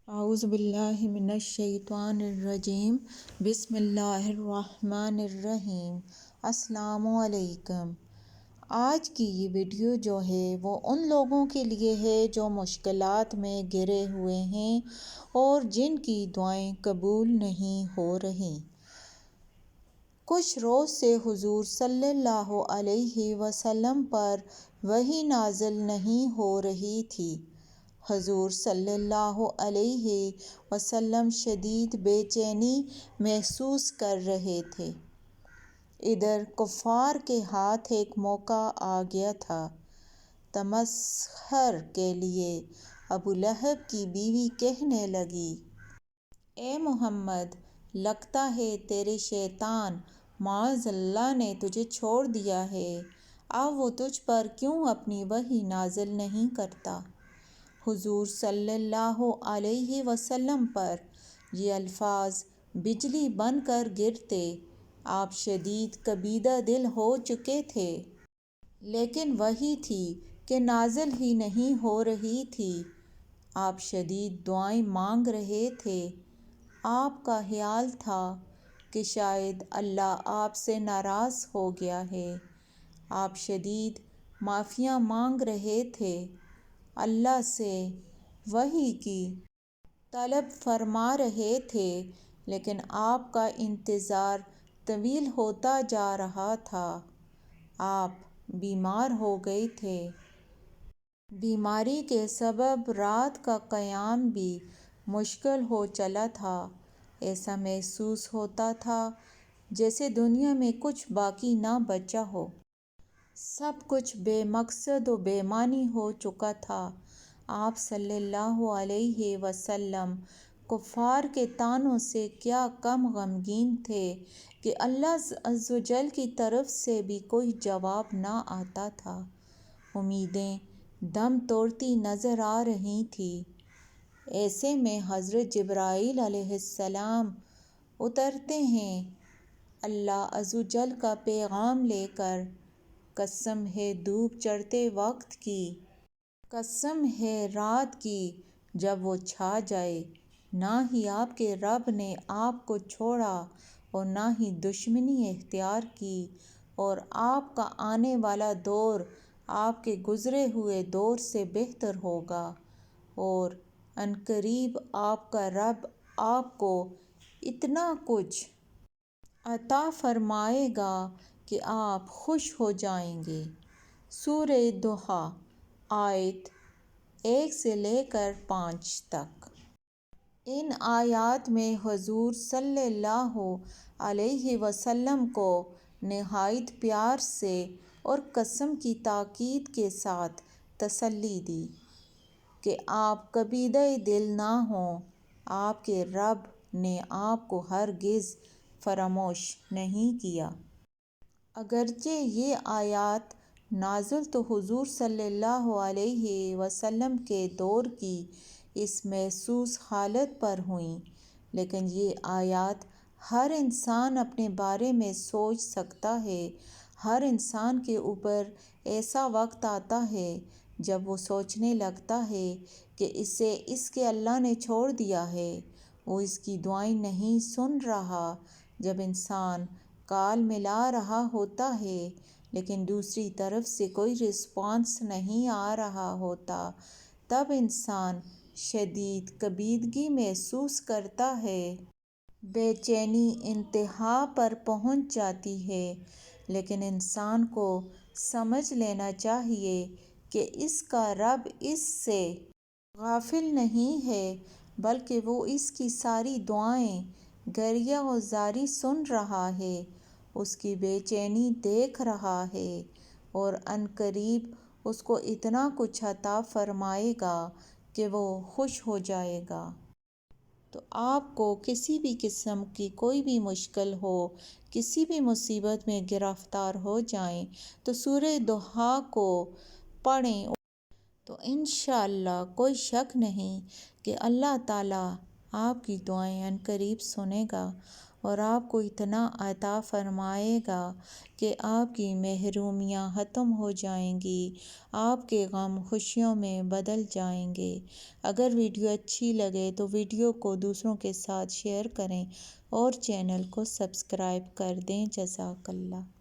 اعوذ باللہ من الشیطان الرجیم بسم اللہ الرحمن الرحیم۔ السلام علیکم۔ آج کی یہ ویڈیو جو ہے وہ ان لوگوں کے لیے ہے جو مشکلات میں گرے ہوئے ہیں اور جن کی دعائیں قبول نہیں ہو رہی۔ کچھ روز سے حضور صلی اللہ علیہ وسلم پر وحی نازل نہیں ہو رہی تھی۔ حضور صلی اللہ علیہ وسلم شدید بے چینی محسوس کر رہے تھے۔ ادھر کفار کے ہاتھ ایک موقع آ گیا تھا۔ تمسخر کے لیے ابو لہب کی بیوی کہنے لگی، اے محمد، لگتا ہے تیرے شیطان معاذ اللہ نے تجھے چھوڑ دیا ہے، اب وہ تجھ پر کیوں اپنی وحی نازل نہیں کرتا؟ حضور صلی اللہ علیہ وسلم پر یہ الفاظ بجلی بن کر گرتے۔ آپ شدید کبیدہ دل ہو چکے تھے، لیکن وحی تھی کہ نازل ہی نہیں ہو رہی تھی۔ آپ شدید دعائیں مانگ رہے تھے۔ آپ کا خیال تھا کہ شاید اللہ آپ سے ناراض ہو گیا ہے۔ آپ شدید معافیاں مانگ رہے تھے، اللہ سے وحی کی طلب فرما رہے تھے، لیکن آپ کا انتظار طویل ہوتا جا رہا تھا۔ آپ بیمار ہو گئے تھے۔ بیماری کے سبب رات کا قیام بھی مشکل ہو چلا تھا۔ ایسا محسوس ہوتا تھا جیسے دنیا میں کچھ باقی نہ بچا ہو۔ سب کچھ بے مقصد و بے معنی ہو چکا تھا۔ آپ صلی اللہ علیہ وسلم کفار کے طعنوں سے کیا کم غمگین تھے کہ اللہ عز و جل کی طرف سے بھی کوئی جواب نہ آتا تھا۔ امیدیں دم توڑتی نظر آ رہی تھیں۔ ایسے میں حضرت جبرائیل علیہ السلام اترتے ہیں اللہ عز و جل کا پیغام لے کر۔ قسم ہے دھوپ چڑھتے وقت کی، قسم ہے رات کی جب وہ چھا جائے، نہ ہی آپ کے رب نے آپ کو چھوڑا اور نہ ہی دشمنی اختیار کی، اور آپ کا آنے والا دور آپ کے گزرے ہوئے دور سے بہتر ہوگا، اور عنقریب آپ کا رب آپ کو اتنا کچھ عطا فرمائے گا کہ آپ خوش ہو جائیں گے۔ سورہ ضحیٰ آیت 1 سے لے کر 5 تک۔ ان آیات میں حضور صلی اللہ علیہ وسلم کو نہایت پیار سے اور قسم کی تاکید کے ساتھ تسلی دی کہ آپ کبیدہ دل نہ ہوں۔ آپ کے رب نے آپ کو ہرگز فراموش نہیں کیا۔ اگرچہ یہ آیات نازل تو حضور صلی اللہ علیہ وسلم کے دور کی اس محسوس حالت پر ہوئیں، لیکن یہ آیات ہر انسان اپنے بارے میں سوچ سکتا ہے۔ ہر انسان کے اوپر ایسا وقت آتا ہے جب وہ سوچنے لگتا ہے کہ اسے اس کے اللہ نے چھوڑ دیا ہے، وہ اس کی دعائیں نہیں سن رہا۔ جب انسان کال ملا رہا ہوتا ہے لیکن دوسری طرف سے کوئی رسپانس نہیں آ رہا ہوتا، تب انسان شدید کبیدگی محسوس کرتا ہے۔ بے چینی انتہا پر پہنچ جاتی ہے، لیکن انسان کو سمجھ لینا چاہیے کہ اس کا رب اس سے غافل نہیں ہے، بلکہ وہ اس کی ساری دعائیں گریہ و زاری سن رہا ہے، اس کی بے چینی دیکھ رہا ہے، اور عنقریب اس کو اتنا کچھ عطا فرمائے گا کہ وہ خوش ہو جائے گا۔ تو آپ کو کسی بھی قسم کی کوئی بھی مشکل ہو، کسی بھی مصیبت میں گرفتار ہو جائیں تو سورہ ضحیٰ کو پڑھیں، تو انشاءاللہ کوئی شک نہیں کہ اللہ تعالیٰ آپ کی دعائیں عنقریب سنے گا اور آپ کو اتنا عطا فرمائے گا کہ آپ کی محرومیاں ختم ہو جائیں گی، آپ کے غم خوشیوں میں بدل جائیں گے۔ اگر ویڈیو اچھی لگے تو ویڈیو کو دوسروں کے ساتھ شیئر کریں اور چینل کو سبسکرائب کر دیں۔ جزاک اللہ۔